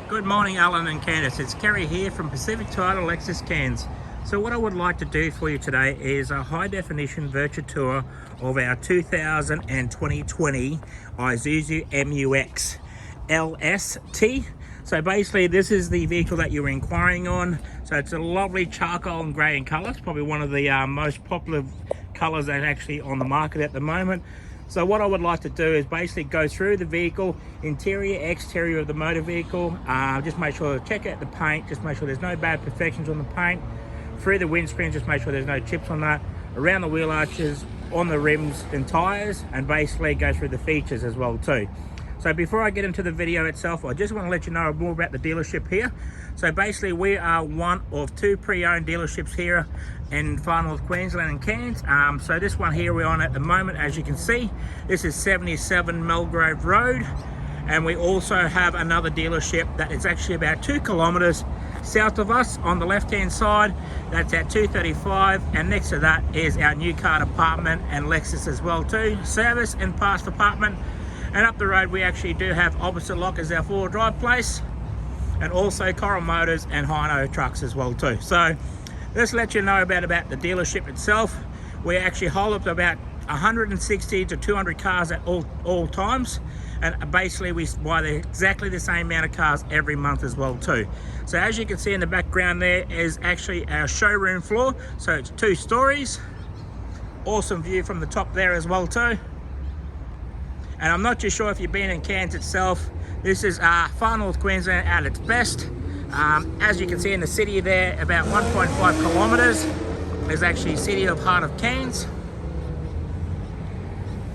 Good morning, Alan and Candice. It's Kerry here from Pacific Title Lexus Cairns. So what I would like to do for you today is a high definition virtual tour of our 2020 Isuzu MUX LST. So basically this is the vehicle that you were inquiring on. So it's a lovely charcoal and grey in colour. It's probably one of the most popular colours that's actually on the market at the moment. So what I would like to do is basically go through the vehicle, interior, exterior of the motor vehicle, just make sure, check out the paint, just make sure there's no bad perfections on the paint, through the windscreen, just make sure there's no chips on that, around the wheel arches, on the rims and tyres, and basically go through the features as well too. So before I get into the video itself, I just want to let you know more about the dealership here. So basically we are one of two pre-owned dealerships here in far north Queensland and Cairns. So this one here we're on at the moment, as you can see, this is 77 Melgrove Road. And we also have another dealership that is actually about 2 kilometres south of us on the left hand side. That's at 235, and next to that is our new car department and Lexus as well too, service and parts department. And up the road we actually do have opposite lock as our four-wheel drive place, and also Coral Motors and Hino trucks as well too. So let's let you know about the dealership itself. We actually hold up to about 160 to 200 cars at all times, and basically we buy exactly the same amount of cars every month as well too. So as you can see in the background there is actually our showroom floor. So it's 2 stories, awesome view from the top there as well too. And I'm not too sure if you've been in Cairns itself. This is far north Queensland at its best. As you can see in the city there, about 1.5 kilometres is actually city of heart of Cairns.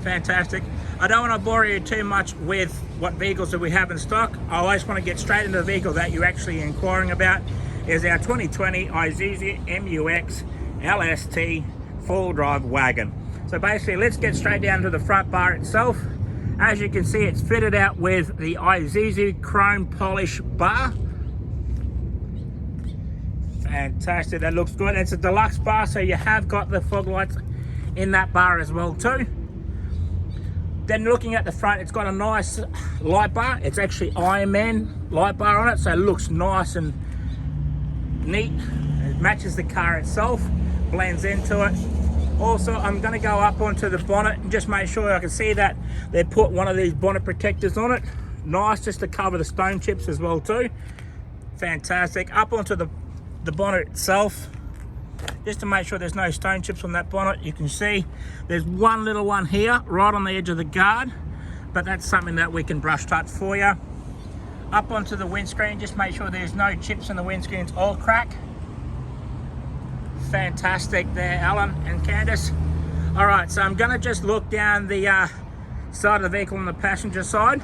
Fantastic. I don't want to bore you too much with what vehicles that we have in stock. I always want to get straight into the vehicle that you're actually inquiring about. Is our 2020 Isuzu MUX LST four-wheel drive wagon. So basically let's get straight down to the front bar itself. As you can see, it's fitted out with the Isuzu chrome polish bar. Fantastic, that looks good. It's a deluxe bar, so you have got the fog lights in that bar as well too. Then looking at the front, it's got a nice light bar. It's actually Iron Man light bar on it, so it looks nice and neat. It matches the car itself, blends into it. Also, I'm going to go up onto the bonnet and just make sure I can see that they put one of these bonnet protectors on it. Nice, just to cover the stone chips as well too. Fantastic. Up onto the bonnet itself, just to make sure there's no stone chips on that bonnet. You can see there's one little one here right on the edge of the guard, but that's something that we can brush touch for you. Up onto the windscreen, just make sure there's no chips in the windscreens or crack. Fantastic there, Alan and Candice. All right, so I'm gonna just look down the side of the vehicle on the passenger side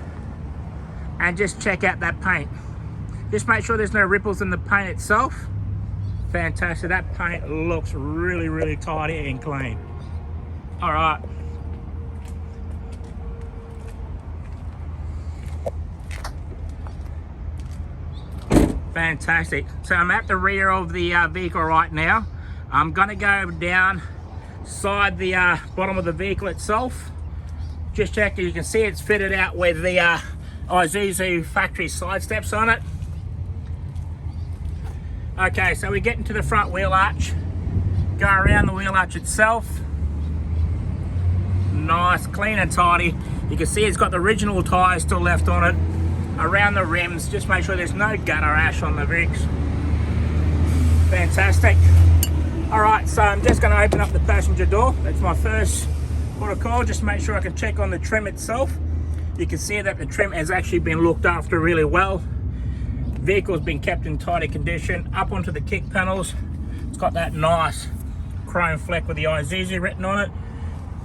and just check out that paint. Just make sure there's no ripples in the paint itself. Fantastic, that paint looks really, really tidy and clean. All right. Fantastic. So I'm at the rear of the vehicle right now. I'm gonna go down side the bottom of the vehicle itself. Just check, you can see it's fitted out with the Isuzu factory side steps on it. Okay, so we get into the front wheel arch, go around the wheel arch itself. Nice, clean and tidy. You can see it's got the original tyres still left on it. Around the rims, just make sure there's no gutter ash on the rigs. Fantastic. All right, so I'm just going to open up the passenger door. That's my first port of call. Just make sure I can check on the trim itself. You can see that the trim has actually been looked after really well. Vehicle's been kept in tidy condition. Up onto the kick panels, it's got that nice chrome fleck with the Isuzu written on it.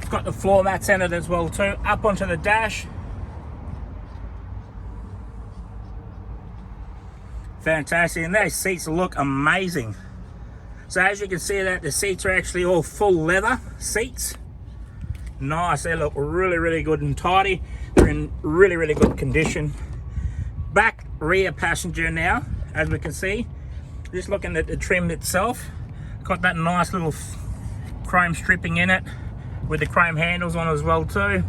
It's got the floor mats in it as well too. Up onto the dash. Fantastic, and those seats look amazing. So as you can see that the seats are actually all full leather seats. Nice, they look really, really good and tidy. They're in really, really good condition. Back rear passenger now, as we can see. Just looking at the trim itself. Got that nice little chrome stripping in it with the chrome handles on as well too.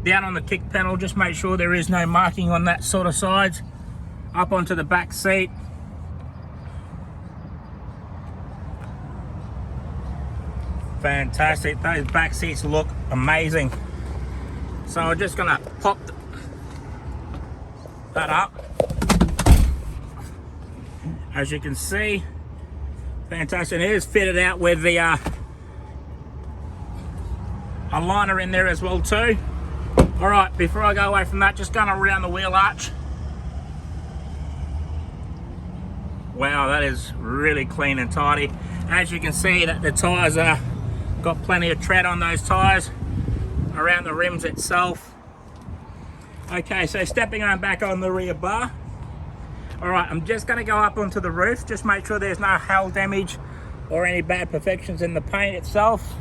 Down on the kick panel, just make sure there is no marking on that sort of sides. up onto the back seat. Fantastic, those back seats look amazing. So I'm just gonna pop that up. As you can see, fantastic. It is fitted out with the a liner in there as well too. All right, before I go away from that, just going around the wheel arch. Wow, that is really clean and tidy. As you can see, that the tires are got plenty of tread on those tires around the rims itself. Okay, so stepping on back on the rear bar. All right, I'm just going to go up onto the roof. Just make sure there's no hail damage or any bad perfections in the paint itself.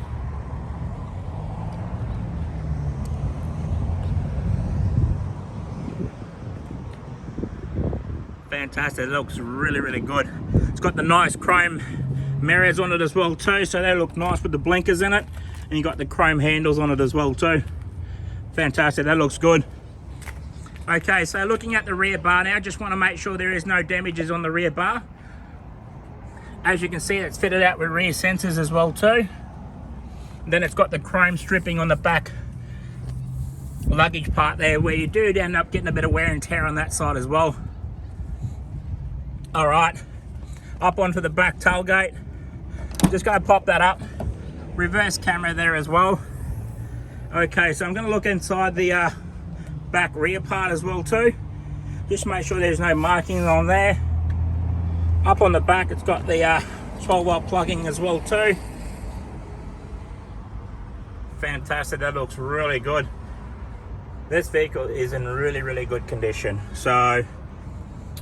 Fantastic, it looks really, really good. It's got the nice chrome mirrors on it as well too, so they look nice with the blinkers in it. And you got the chrome handles on it as well too. Fantastic, that looks good. Okay, so looking at the rear bar now, just want to make sure there is no damages on the rear bar. As you can see, it's fitted out with rear sensors as well too. Then it's got the chrome stripping on the back luggage part there, where you do end up getting a bit of wear and tear on that side as well. All right, up onto the back tailgate. Just going to pop that up. Reverse camera there as well. Okay, so I'm going to look inside the back rear part as well too. Just make sure there's no markings on there. Up on the back, it's got the 12-volt plugging as well too. Fantastic, that looks really good. This vehicle is in really, really good condition. So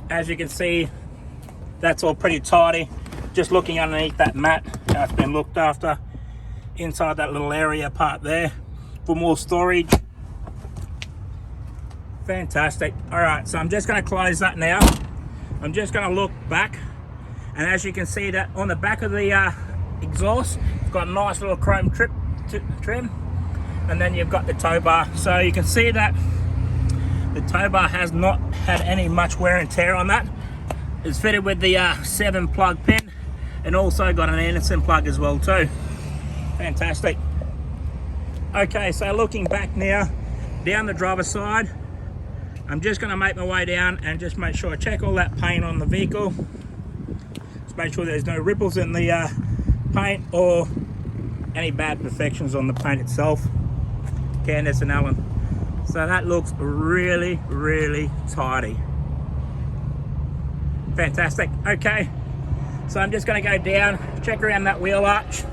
as you can see, that's all pretty tidy. Just looking underneath that mat, how it's been looked after. Inside that little area part there for more storage. Fantastic. All right, so I'm just going to close that now. I'm just going to look back, and as you can see, that on the back of the exhaust, it's got a nice little chrome trim, and then you've got the tow bar. So you can see that the tow bar has not had any much wear and tear on that. It's fitted with the 7 plug pin, and also got an Anderson plug as well too. Fantastic. Okay, so looking back now, down the driver's side, I'm just going to make my way down and just make sure I check all that paint on the vehicle. Just make sure there's no ripples in the paint or any bad perfections on the paint itself. Candice and Alan. So that looks really, really tidy. Fantastic. Okay, so I'm just going to go down, check around that wheel arch.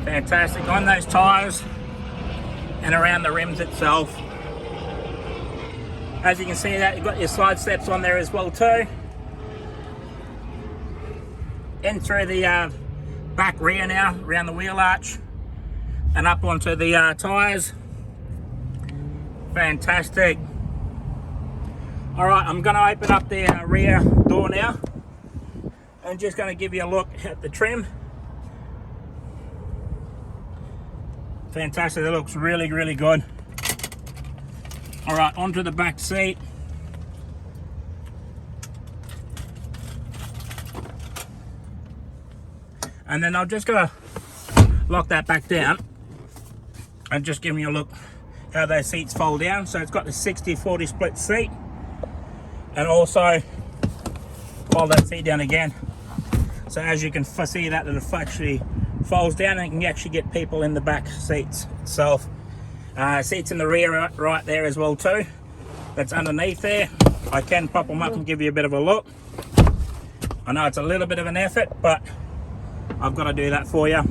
Fantastic on those tires and around the rims itself. As you can see, that you've got your slide steps on there as well too. In through the back rear now, around the wheel arch and up onto the tires. Fantastic. All right, I'm going to open up the rear door now. I'm just going to give you a look at the trim. Fantastic, that looks really, really good. All right, onto the back seat. And then I'm just gonna lock that back down and just give you a look how those seats fold down. So it's got the 60-40 split seat, and also fold that seat down again. So as you can see, that it actually folds down, and you can actually get people in the back seats itself. Seats in the rear right there as well too. That's underneath there. I can pop them up and give you a bit of a look. I know it's a little bit of an effort, but I've got to do that for you.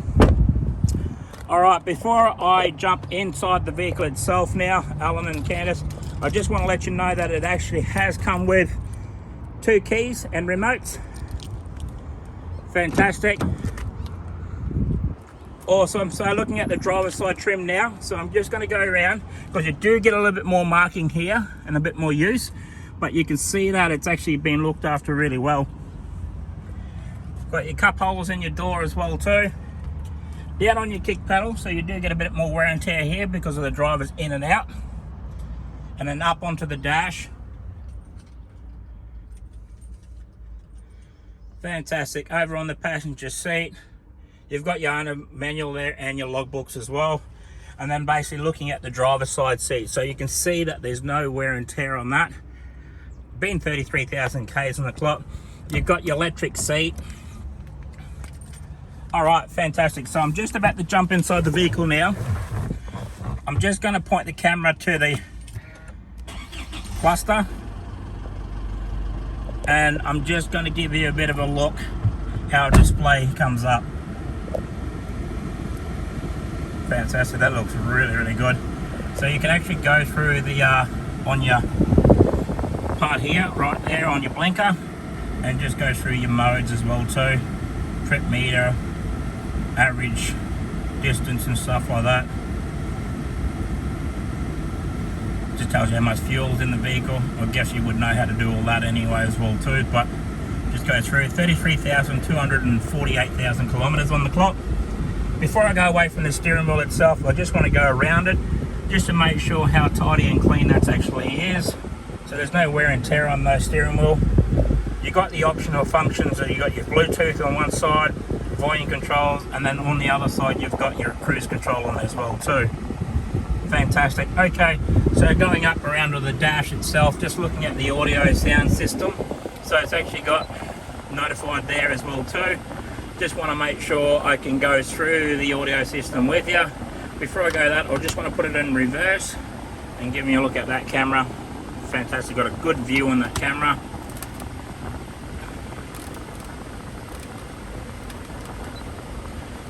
All right, before I jump inside the vehicle itself now, Alan and Candice, I just want to let you know that it actually has come with 2 keys and remotes. Fantastic. Awesome. So looking at the driver's side trim now, so I'm just going to go around, because you do get a little bit more marking here and a bit more use, but you can see that it's actually been looked after really well. Got your cup holders in your door as well too. Down on your kick pedal, so you do get a bit more wear and tear here because of the drivers in and out. and then up onto the dash. Fantastic. Over on the passenger seat, you've got your owner manual there and your logbooks as well. And then basically looking at the driver's side seat, so you can see that there's no wear and tear on that. Been 33,000 Ks on the clock. You've got your electric seat. All right, fantastic. So I'm just about to jump inside the vehicle now. I'm just going to point the camera to the cluster, and I'm just going to give you a bit of a look how a display comes up. Fantastic, that looks really good. So you can actually go through the on your part here, right there on your blinker, and just go through your modes as well too. Trip meter, average distance and stuff like that. Just tells you how much fuel's in the vehicle. I guess you would know how to do all that anyway as well too, but just go through 33,248,000 kilometers on the clock. Before I go away from the steering wheel itself, I just want to go around it just to make sure how tidy and clean that actually is. So there's no wear and tear on the steering wheel. You got the optional functions, so you got your Bluetooth on one side, volume controls, and then on the other side you've got your cruise control on as well too. Fantastic. Okay, so going up around to the dash itself, just looking at the audio sound system. So it's actually got notified there as well too. Just want to make sure I can go through the audio system with you. Before I go that, I just want to put it in reverse and give me a look at that camera. Fantastic, got a good view on that camera.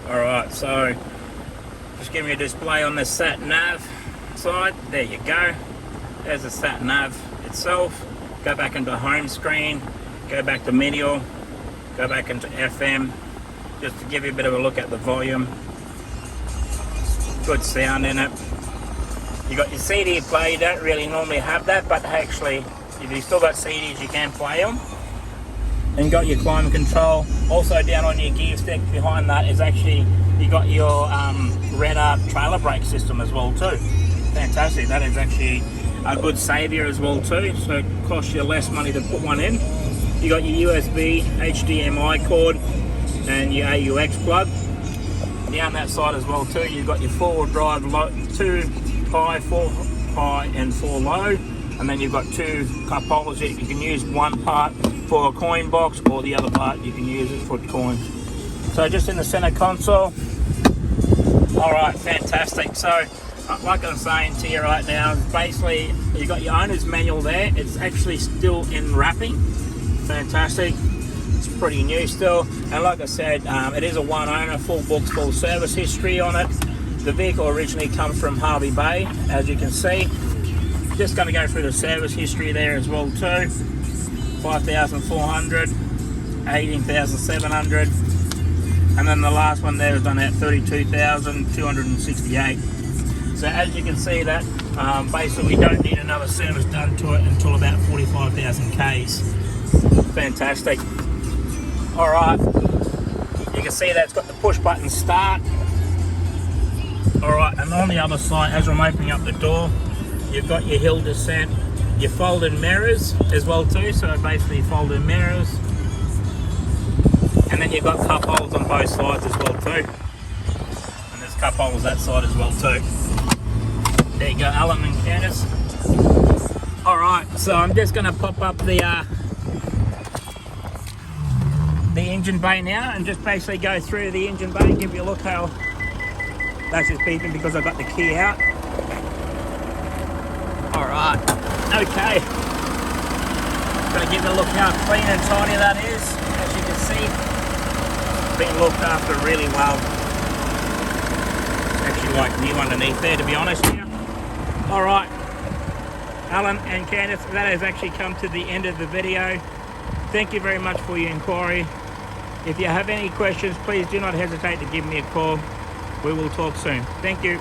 Alright, so just give me a display on the sat nav side. There you go. There's the sat nav itself. Go back into home screen, go back to medial, go back into FM, just to give you a bit of a look at the volume. Good sound in it. You got your CD player. You don't really normally have that, but actually if you still got CDs you can play them. And you got your climate control. Also down on your gear stick behind that is actually, you got your Red trailer brake system as well too. Fantastic. That is actually a good savior as well too, so it costs you less money to put one in. You got your USB HDMI cord and your AUX plug. Down that side as well too, you've got your four-wheel drive, 2 high, 4 high and 4 low, and then you've got 2 cup holders that you can use, one part for a coin box or the other part you can use it for coins. So just in the center console. All right, fantastic. So like I'm saying to you right now, basically you got your owner's manual there. It's actually still in wrapping. Fantastic. It's pretty new still, and like I said, it is a one owner, full books, full service history on it. The vehicle originally comes from Harvey Bay, as you can see. Just going to go through the service history there as well too. 5,400, 18,700, and then the last one there was done at 32,268. So as you can see that basically we don't need another service done to it until about 45,000 Ks. Fantastic. All right, you can see that it's got the push button start. All right, and on the other side, as I'm opening up the door, you've got your hill descent, your folded mirrors as well too, so basically folded mirrors, and then you've got cup holders on both sides as well too, and there's cup holders that side as well too. There you go, Alan and Candice. All right, so I'm just going to pop up the engine bay now and just basically go through the engine bay and give you a look how that's just beeping because I've got the key out. All right, okay. Gonna give you a look how clean and tidy that is. As you can see, it's been looked after really well. It's actually like new underneath there, to be honest here. All right, Alan and Candice, that has actually come to the end of the video. Thank you very much for your inquiry. If you have any questions, please do not hesitate to give me a call. We will talk soon. Thank you.